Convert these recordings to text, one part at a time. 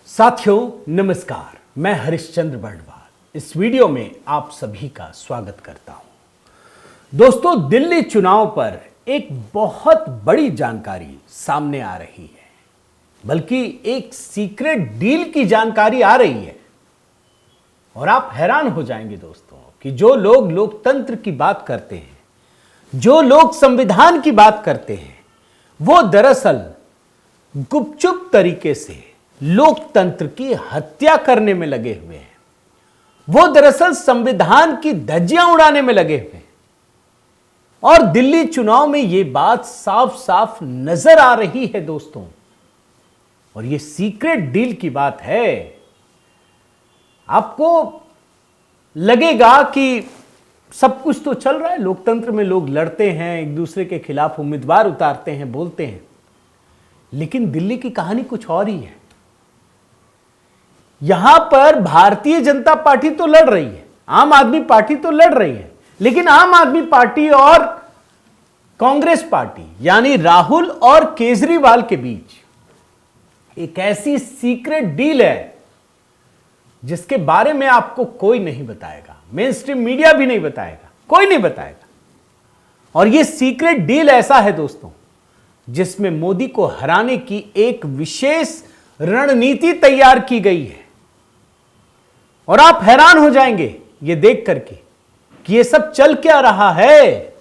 साथियों नमस्कार, मैं हरिश्चंद्र बर्णवाल इस वीडियो में आप सभी का स्वागत करता हूं। दोस्तों, दिल्ली चुनाव पर एक बहुत बड़ी जानकारी सामने आ रही है, बल्कि एक सीक्रेट डील की जानकारी आ रही है। और आप हैरान हो जाएंगे दोस्तों कि जो लोग लोकतंत्र की बात करते हैं, जो लोग संविधान की बात करते हैं, वो दरअसल गुपचुप तरीके से लोकतंत्र की हत्या करने में लगे हुए हैं। वो दरअसल संविधान की धज्जियां उड़ाने में लगे हुए हैं। और दिल्ली चुनाव में यह बात साफ साफ नजर आ रही है दोस्तों। और यह सीक्रेट डील की बात है। आपको लगेगा कि सब कुछ तो चल रहा है, लोकतंत्र में लोग लड़ते हैं, एक दूसरे के खिलाफ उम्मीदवार उतारते हैं, बोलते हैं, लेकिन दिल्ली की कहानी कुछ और ही है। यहां पर भारतीय जनता पार्टी तो लड़ रही है, आम आदमी पार्टी तो लड़ रही है, लेकिन आम आदमी पार्टी और कांग्रेस पार्टी यानी राहुल और केजरीवाल के बीच एक ऐसी सीक्रेट डील है जिसके बारे में आपको कोई नहीं बताएगा, मेन स्ट्रीम मीडिया भी नहीं बताएगा, कोई नहीं बताएगा। और यह सीक्रेट डील ऐसा है दोस्तों जिसमें मोदी को हराने की एक विशेष रणनीति तैयार की गई है। और आप हैरान हो जाएंगे यह देख करके कि यह सब चल क्या रहा है।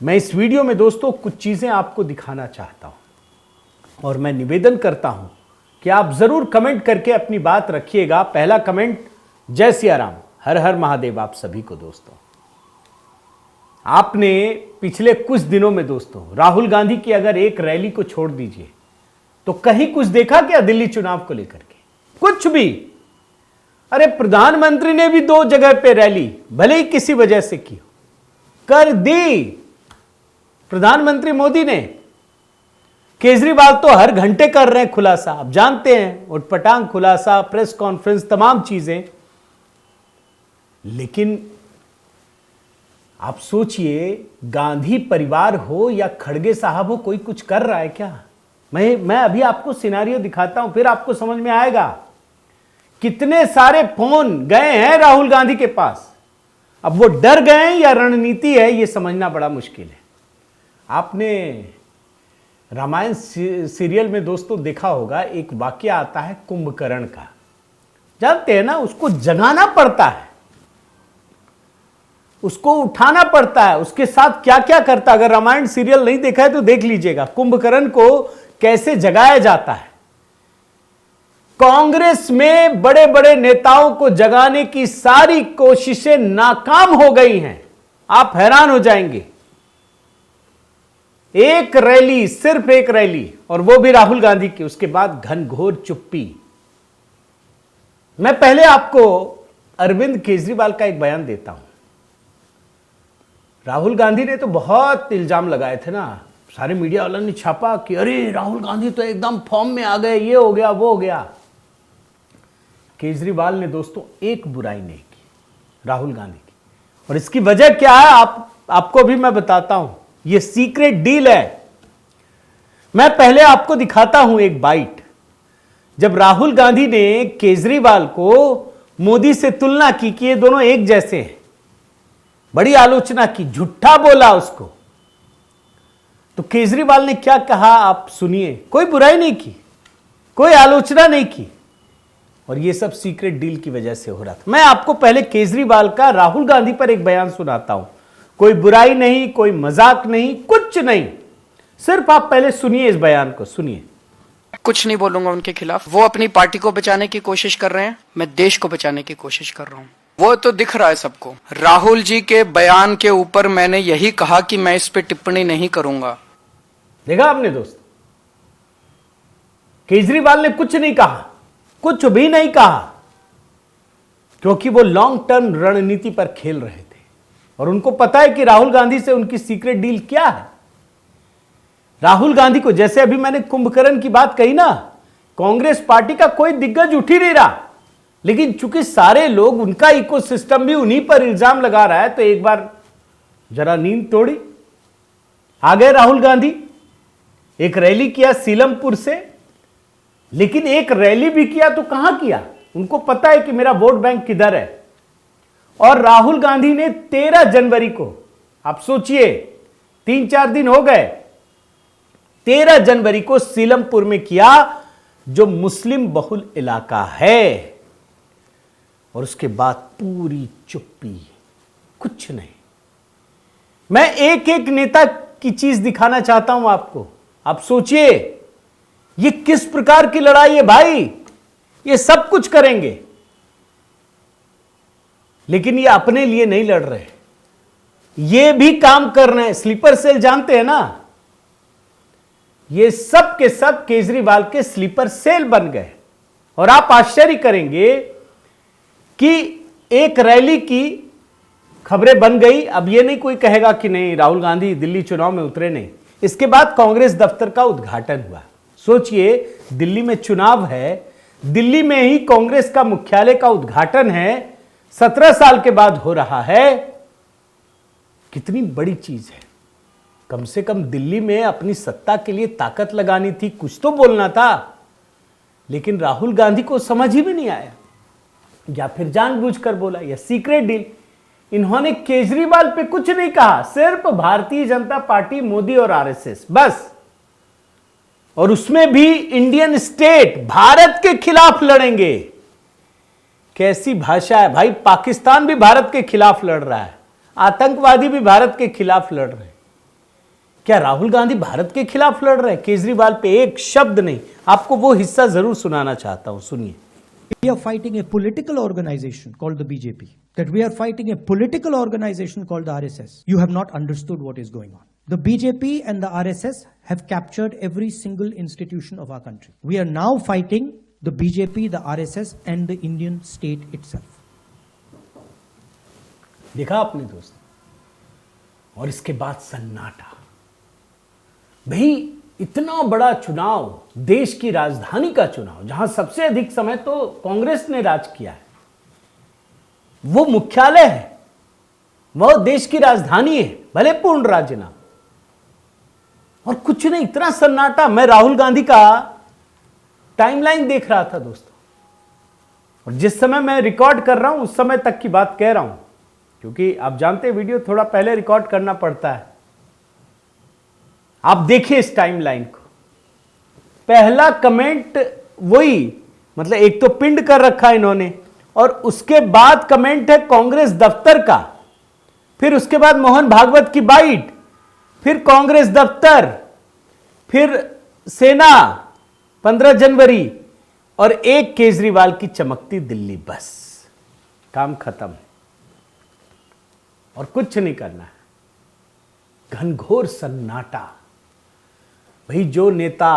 मैं इस वीडियो में दोस्तों कुछ चीजें आपको दिखाना चाहता हूं और मैं निवेदन करता हूं कि आप जरूर कमेंट करके अपनी बात रखिएगा। पहला कमेंट, जय सिया राम, हर हर महादेव आप सभी को। दोस्तों, आपने पिछले कुछ दिनों में दोस्तों राहुल गांधी की अगर एक रैली को छोड़ दीजिए तो कहीं कुछ देखा क्या दिल्ली चुनाव को लेकर के? कुछ भी। अरे प्रधानमंत्री ने भी 2 जगह पे रैली भले ही किसी वजह से की कर दी। प्रधानमंत्री मोदी ने, केजरीवाल तो हर घंटे कर रहे हैं खुलासा, आप जानते हैं, उटपटांग खुलासा, प्रेस कॉन्फ्रेंस, तमाम चीजें। लेकिन आप सोचिए, गांधी परिवार हो या खड़गे साहब हो, कोई कुछ कर रहा है क्या? मैं अभी आपको सिनारियो दिखाता हूं, फिर आपको समझ में आएगा। कितने सारे फोन गए हैं राहुल गांधी के पास। अब वो डर गए हैं या रणनीति है, यह समझना बड़ा मुश्किल है। आपने रामायण सीरियल में दोस्तों देखा होगा, एक वाक्य आता है कुंभकर्ण का, जानते हैं ना? उसको जगाना पड़ता है, उसको उठाना पड़ता है, उसके साथ क्या क्या करता है। अगर रामायण सीरियल नहीं देखा है तो देख लीजिएगा, कुंभकर्ण को कैसे जगाया जाता है। कांग्रेस में बड़े बड़े नेताओं को जगाने की सारी कोशिशें नाकाम हो गई हैं। आप हैरान हो जाएंगे। एक रैली, सिर्फ एक रैली, और वो भी राहुल गांधी की, उसके बाद घनघोर चुप्पी। मैं पहले आपको अरविंद केजरीवाल का एक बयान देता हूं। राहुल गांधी ने तो बहुत इल्जाम लगाए थे ना, सारे मीडिया वालों ने छापा कि अरे राहुल गांधी तो एकदम फॉर्म में आ गए, ये हो गया वो हो गया। केजरीवाल ने दोस्तों एक बुराई नहीं की राहुल गांधी की, और इसकी वजह क्या है आपको भी मैं बताता हूं। यह सीक्रेट डील है। मैं पहले आपको दिखाता हूं एक बाइट, जब राहुल गांधी ने केजरीवाल को मोदी से तुलना की कि ये दोनों एक जैसे हैं, बड़ी आलोचना की, झूठा बोला उसको, तो केजरीवाल ने क्या कहा आप सुनिए। कोई बुराई नहीं की, कोई आलोचना नहीं की, और ये सब सीक्रेट डील की वजह से हो रहा था। मैं आपको पहले केजरीवाल का राहुल गांधी पर एक बयान सुनाता हूं। कोई बुराई नहीं, कोई मजाक नहीं, कुछ नहीं, सिर्फ आप पहले सुनिए इस बयान को, सुनिए। कुछ नहीं बोलूंगा उनके खिलाफ। वो अपनी पार्टी को बचाने की कोशिश कर रहे हैं, मैं देश को बचाने की कोशिश कर रहा हूं। वो तो दिख रहा है सबको। राहुल जी के बयान के ऊपर मैंने यही कहा कि मैं इस पे टिप्पणी नहीं करूंगा। देखा आपने दोस्त, केजरीवाल ने कुछ नहीं कहा, कुछ भी नहीं कहा, क्योंकि वो लॉन्ग टर्म रणनीति पर खेल रहे थे और उनको पता है कि राहुल गांधी से उनकी सीक्रेट डील क्या है। राहुल गांधी को, जैसे अभी मैंने कुंभकर्ण की बात कही ना, कांग्रेस पार्टी का कोई दिग्गज उठ ही नहीं रहा, लेकिन चूंकि सारे लोग, उनका इकोसिस्टम भी उन्हीं पर इल्जाम लगा रहा है, तो एक बार जरा नींद तोड़ी, आ गए राहुल गांधी। एक रैली किया सीलमपुर से, लेकिन एक रैली भी किया तो कहां किया? उनको पता है कि मेरा वोट बैंक किधर है। और राहुल गांधी ने 13 जनवरी को, आप सोचिए 3-4 दिन हो गए, 13 जनवरी को सीलमपुर में किया, जो मुस्लिम बहुल इलाका है। और उसके बाद पूरी चुप्पी, कुछ नहीं। मैं एक एक नेता की चीज दिखाना चाहता हूं आपको। आप सोचिए ये किस प्रकार की लड़ाई है भाई। ये सब कुछ करेंगे लेकिन ये अपने लिए नहीं लड़ रहे, ये भी काम कर रहे हैं। स्लीपर सेल जानते हैं ना, ये सब के सब केजरीवाल के स्लीपर सेल बन गए। और आप आश्चर्य करेंगे कि एक रैली की खबरें बन गई। अब ये नहीं कोई कहेगा कि नहीं राहुल गांधी दिल्ली चुनाव में उतरे, नहीं। इसके बाद कांग्रेस दफ्तर का उद्घाटन हुआ। सोचिए दिल्ली में चुनाव है, दिल्ली में ही कांग्रेस का मुख्यालय का उद्घाटन है, 17 साल के बाद हो रहा है। कितनी बड़ी चीज है। कम से कम दिल्ली में अपनी सत्ता के लिए ताकत लगानी थी, कुछ तो बोलना था। लेकिन राहुल गांधी को समझ ही भी नहीं आया, या फिर जानबूझकर बोला, या सीक्रेट डील। इन्होंने केजरीवाल पे कुछ नहीं कहा, सिर्फ भारतीय जनता पार्टी, मोदी और आरएसएस, बस। और उसमें भी इंडियन स्टेट, भारत के खिलाफ लड़ेंगे। कैसी भाषा है भाई। पाकिस्तान भी भारत के खिलाफ लड़ रहा है, आतंकवादी भी भारत के खिलाफ लड़ रहे हैं। क्या राहुल गांधी भारत के खिलाफ लड़ रहे हैं? केजरीवाल पे एक शब्द नहीं। आपको वो हिस्सा जरूर सुनाना चाहता हूं, सुनिए। We are fighting a political organization called the BJP. That we are fighting a political organization called the RSS. You have not understood what is going on. The BJP and the RSS have captured every single institution of our country. We are now fighting the BJP, the RSS and the Indian state itself. देखा आपने दोस्त। और इसके बाद सन्नाटा। भाई इतना बड़ा चुनाव, देश की राजधानी का चुनाव, जहां सबसे अधिक समय तो कांग्रेस ने राज किया है, वो मुख्यालय है, वो देश की राजधानी है, भले पूर्ण राज्य ना, और कुछ नहीं, इतना सन्नाटा। मैं राहुल गांधी का टाइमलाइन देख रहा था दोस्तों, और जिस समय मैं रिकॉर्ड कर रहा हूं उस समय तक की बात कह रहा हूं, क्योंकि आप जानते हैं वीडियो थोड़ा पहले रिकॉर्ड करना पड़ता है। आप देखिए इस टाइमलाइन को। पहला कमेंट वही, मतलब एक तो पिंड कर रखा है इन्होंने, और उसके बाद कमेंट है कांग्रेस दफ्तर का, फिर उसके बाद मोहन भागवत की बाइट, फिर कांग्रेस दफ्तर, फिर सेना, 15 जनवरी, और एक केजरीवाल की चमकती दिल्ली। बस काम खत्म, और कुछ नहीं करना है। घनघोर सन्नाटा। भाई जो नेता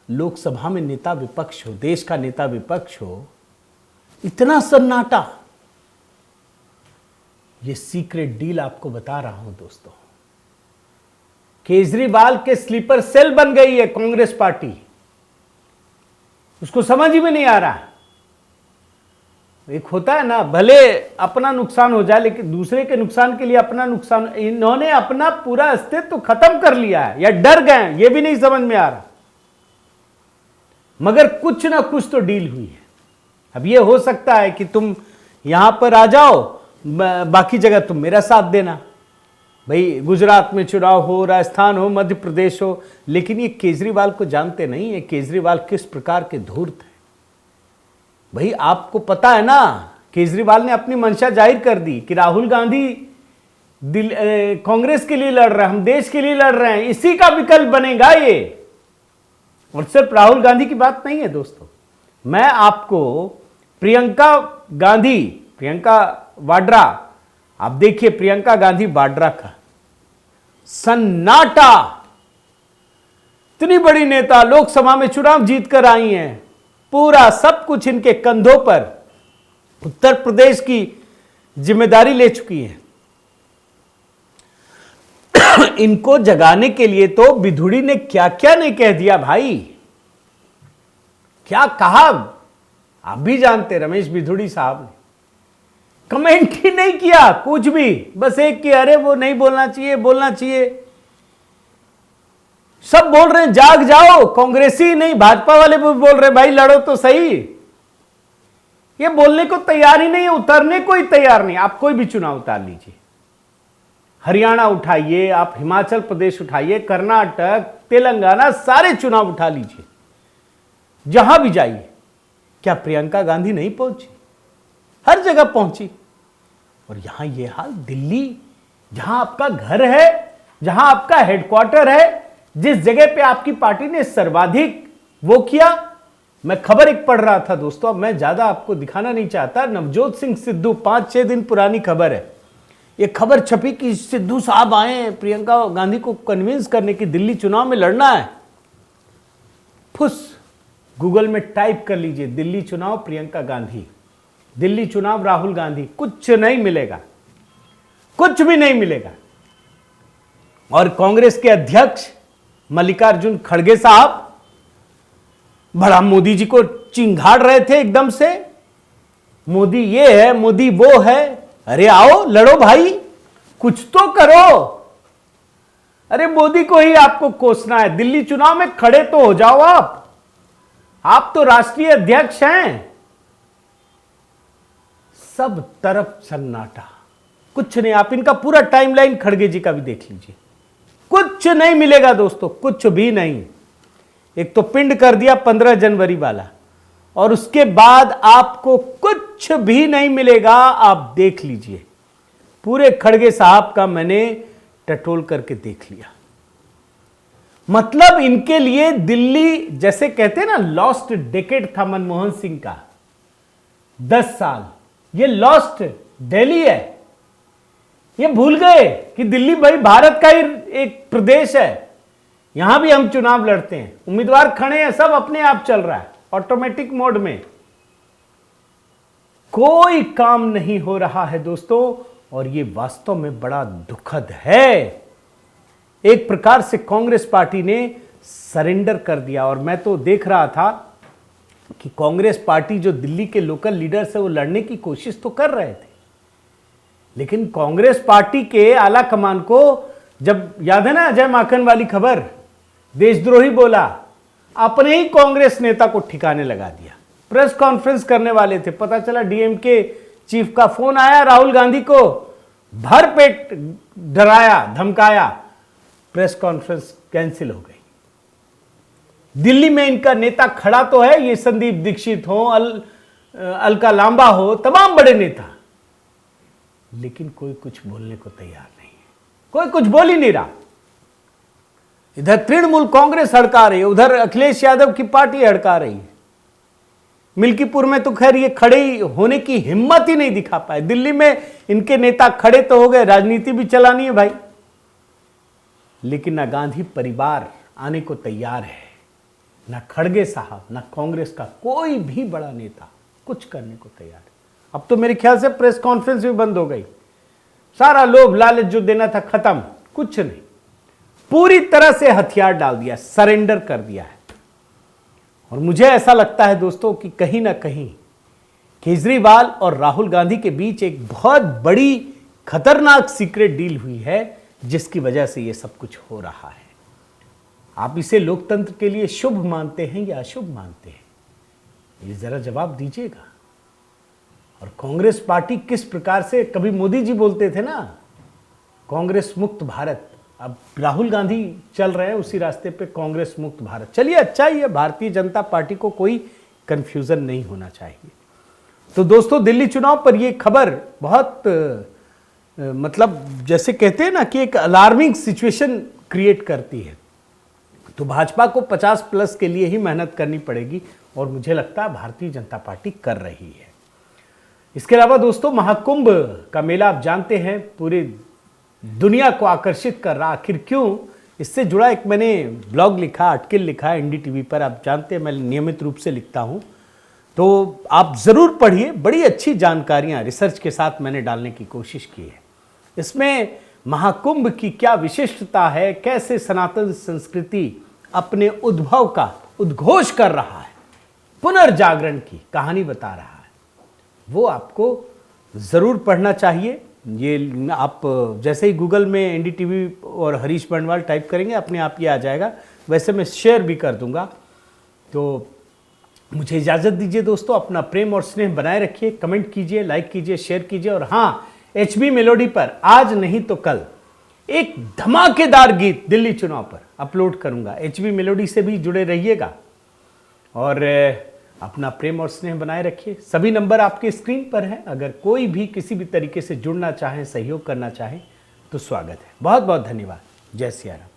लोकसभा में नेता विपक्ष हो, देश का नेता विपक्ष हो, इतना सन्नाटा। ये सीक्रेट डील आपको बता रहा हूं दोस्तों। केजरीवाल के स्लीपर सेल बन गई है कांग्रेस पार्टी, उसको समझ ही में नहीं आ रहा। एक होता है ना, भले अपना नुकसान हो जाए लेकिन दूसरे के नुकसान के लिए अपना नुकसान। इन्होंने अपना पूरा अस्तित्व तो खत्म कर लिया है, या डर गए, ये भी नहीं समझ में आ रहा। मगर कुछ ना कुछ तो डील हुई है। अब ये हो सकता है कि तुम यहां पर आ जाओ, बाकी जगह तुम मेरा साथ देना। भाई गुजरात में चुनाव हो, राजस्थान हो, मध्य प्रदेश हो, लेकिन ये केजरीवाल को जानते नहीं है केजरीवाल किस प्रकार के धूर्त है। भाई आपको पता है ना, केजरीवाल ने अपनी मंशा जाहिर कर दी कि राहुल गांधी कांग्रेस के लिए लड़ रहे हैं, हम देश के लिए लड़ रहे हैं, इसी का विकल्प बनेगा ये। और सिर्फ राहुल गांधी की बात नहीं है दोस्तों, मैं आपको प्रियंका वाड्रा, आप देखिए प्रियंका गांधी वाड्रा का सन्नाटा। इतनी बड़ी नेता लोकसभा में चुनाव जीत कर आई हैं, पूरा सब कुछ इनके कंधों पर उत्तर प्रदेश की जिम्मेदारी ले चुकी है। इनको जगाने के लिए तो बिधुड़ी ने क्या क्या नहीं कह दिया भाई, क्या कहा आप भी जानते। रमेश बिधुड़ी साहब ने कमेंट ही नहीं किया कुछ भी, बस एक कि अरे वो नहीं बोलना चाहिए, बोलना चाहिए। सब बोल रहे हैं जाग जाओ, कांग्रेसी नहीं भाजपा वाले भी बोल रहे भाई लड़ो तो सही। ये बोलने को तैयार ही नहीं है, उतरने को ही तैयार नहीं। आप कोई भी चुनाव उतार लीजिए, हरियाणा उठाइए, आप हिमाचल प्रदेश उठाइए, कर्नाटक, तेलंगाना, सारे चुनाव उठा लीजिए, जहां भी जाइए। क्या प्रियंका गांधी नहीं पहुंची? हर जगह पहुंची। और यहां ये हाल, दिल्ली जहां आपका घर है, जहां आपका हेडक्वार्टर है, जिस जगह पे आपकी पार्टी ने सर्वाधिक वो किया। मैं खबर एक पढ़ रहा था दोस्तों, अब मैं ज्यादा आपको दिखाना नहीं चाहता। नवजोत सिंह सिद्धू, 5-6 दिन पुरानी खबर है, ये खबर छपी कि सिद्धू साहब आए हैं प्रियंका गांधी को कन्विंस करने की दिल्ली चुनाव में लड़ना है। फुस, गूगल में टाइप कर लीजिए दिल्ली चुनाव प्रियंका गांधी, दिल्ली चुनाव राहुल गांधी, कुछ नहीं मिलेगा, कुछ भी नहीं मिलेगा। और कांग्रेस के अध्यक्ष मल्लिकार्जुन खड़गे साहब बड़ा मोदी जी को चिंघाड़ रहे थे एकदम से, मोदी ये है, मोदी वो है। अरे आओ लड़ो भाई, कुछ तो करो। अरे मोदी को ही आपको कोसना है, दिल्ली चुनाव में खड़े तो हो जाओ। आप तो राष्ट्रीय अध्यक्ष हैं। सब तरफ सन्नाटा, कुछ नहीं। आप इनका पूरा टाइमलाइन खड़गे जी का भी देख लीजिए, कुछ नहीं मिलेगा दोस्तों, कुछ भी नहीं। एक तो पिंड कर दिया 15 जनवरी वाला, और उसके बाद आपको कुछ भी नहीं मिलेगा। आप देख लीजिए, पूरे खड़गे साहब का मैंने टटोल करके देख लिया। मतलब इनके लिए दिल्ली, जैसे कहते हैं ना, लॉस्ट डेकेड था मनमोहन सिंह का, 10 साल, ये लॉस्ट दिल्ली है। ये भूल गए कि दिल्ली भाई भारत का ही एक प्रदेश है, यहां भी हम चुनाव लड़ते हैं, उम्मीदवार खड़े हैं, सब अपने आप चल रहा है ऑटोमेटिक मोड में। कोई काम नहीं हो रहा है दोस्तों, और ये वास्तव में बड़ा दुखद है। एक प्रकार से कांग्रेस पार्टी ने सरेंडर कर दिया। और मैं तो देख रहा था कि कांग्रेस पार्टी जो दिल्ली के लोकल लीडर्स है वो लड़ने की कोशिश तो कर रहे थे, लेकिन कांग्रेस पार्टी के आला कमान को, जब याद है ना अजय माकन वाली खबर, देशद्रोही बोला, अपने ही कांग्रेस नेता को ठिकाने लगा दिया। प्रेस कॉन्फ्रेंस करने वाले थे, पता चला डीएमके चीफ का फोन आया, राहुल गांधी को भर पेट डराया धमकाया, प्रेस कॉन्फ्रेंस कैंसिल हो गई। दिल्ली में इनका नेता खड़ा तो है, ये संदीप दीक्षित हो, अलका लांबा हो, तमाम बड़े नेता, लेकिन कोई कुछ बोलने को तैयार नहीं है, कोई कुछ बोल ही नहीं रहा। इधर तृणमूल कांग्रेस हड़का रही है, उधर अखिलेश यादव की पार्टी हड़का रही है। मिल्कीपुर में तो खैर ये खड़े होने की हिम्मत ही नहीं दिखा पाए। दिल्ली में इनके नेता खड़े तो हो गए, राजनीति भी चलानी है भाई, लेकिन ना गांधी परिवार आने को तैयार है, ना खड़गे साहब, ना कांग्रेस का कोई भी बड़ा नेता कुछ करने को तैयार है। अब तो मेरे ख्याल से प्रेस कॉन्फ्रेंस भी बंद हो गई, सारा लोभ लालच जो देना था खत्म, कुछ नहीं, पूरी तरह से हथियार डाल दिया, सरेंडर कर दिया है। और मुझे ऐसा लगता है दोस्तों कि कहीं ना कहीं केजरीवाल और राहुल गांधी के बीच एक बहुत बड़ी खतरनाक सीक्रेट डील हुई है, जिसकी वजह से यह सब कुछ हो रहा है। आप इसे लोकतंत्र के लिए शुभ मानते हैं या अशुभ मानते हैं, ये जरा जवाब दीजिएगा। और कांग्रेस पार्टी किस प्रकार से, कभी मोदी जी बोलते थे ना कांग्रेस मुक्त भारत, अब राहुल गांधी चल रहे हैं उसी रास्ते पे, कांग्रेस मुक्त भारत। चलिए अच्छा ही है, भारतीय जनता पार्टी को कोई कंफ्यूजन नहीं होना चाहिए। तो दोस्तों दिल्ली चुनाव पर यह खबर बहुत मतलब जैसे कहते हैं ना कि एक अलार्मिंग सिचुएशन क्रिएट करती है। तो भाजपा को 50+ के लिए ही मेहनत करनी पड़ेगी, और मुझे लगता है भारतीय जनता पार्टी कर रही है। इसके अलावा दोस्तों महाकुंभ का मेला आप जानते हैं पूरी दुनिया को आकर्षित कर रहा, आखिर क्यों, इससे जुड़ा एक मैंने ब्लॉग लिखा, आर्टिकल लिखा है एनडीटीवी पर। आप जानते हैं मैं नियमित रूप से लिखता हूं, तो आप जरूर पढ़िए, बड़ी अच्छी जानकारियां रिसर्च के साथ मैंने डालने की कोशिश की है। इसमें महाकुंभ की क्या विशिष्टता है, कैसे सनातन संस्कृति अपने उद्भव का उद्घोष कर रहा है, पुनर्जागरण की कहानी बता रहा है, वो आपको जरूर पढ़ना चाहिए। ये आप जैसे ही गूगल में एनडीटीवी और हरीश बंडवाल टाइप करेंगे अपने आप ये आ जाएगा। वैसे मैं शेयर भी कर दूंगा। तो मुझे इजाज़त दीजिए दोस्तों, अपना प्रेम और स्नेह बनाए रखिए, कमेंट कीजिए, लाइक कीजिए, शेयर कीजिए। और हाँ, HB मेलोडी पर आज नहीं तो कल एक धमाकेदार गीत दिल्ली चुनाव पर अपलोड करूंगा। HB मेलोडी से भी जुड़े रहिएगा और अपना प्रेम और स्नेह बनाए रखिए। सभी नंबर आपके स्क्रीन पर हैं। अगर कोई भी किसी भी तरीके से जुड़ना चाहे, सहयोग करना चाहे तो स्वागत है। बहुत बहुत धन्यवाद। जय सिया राम।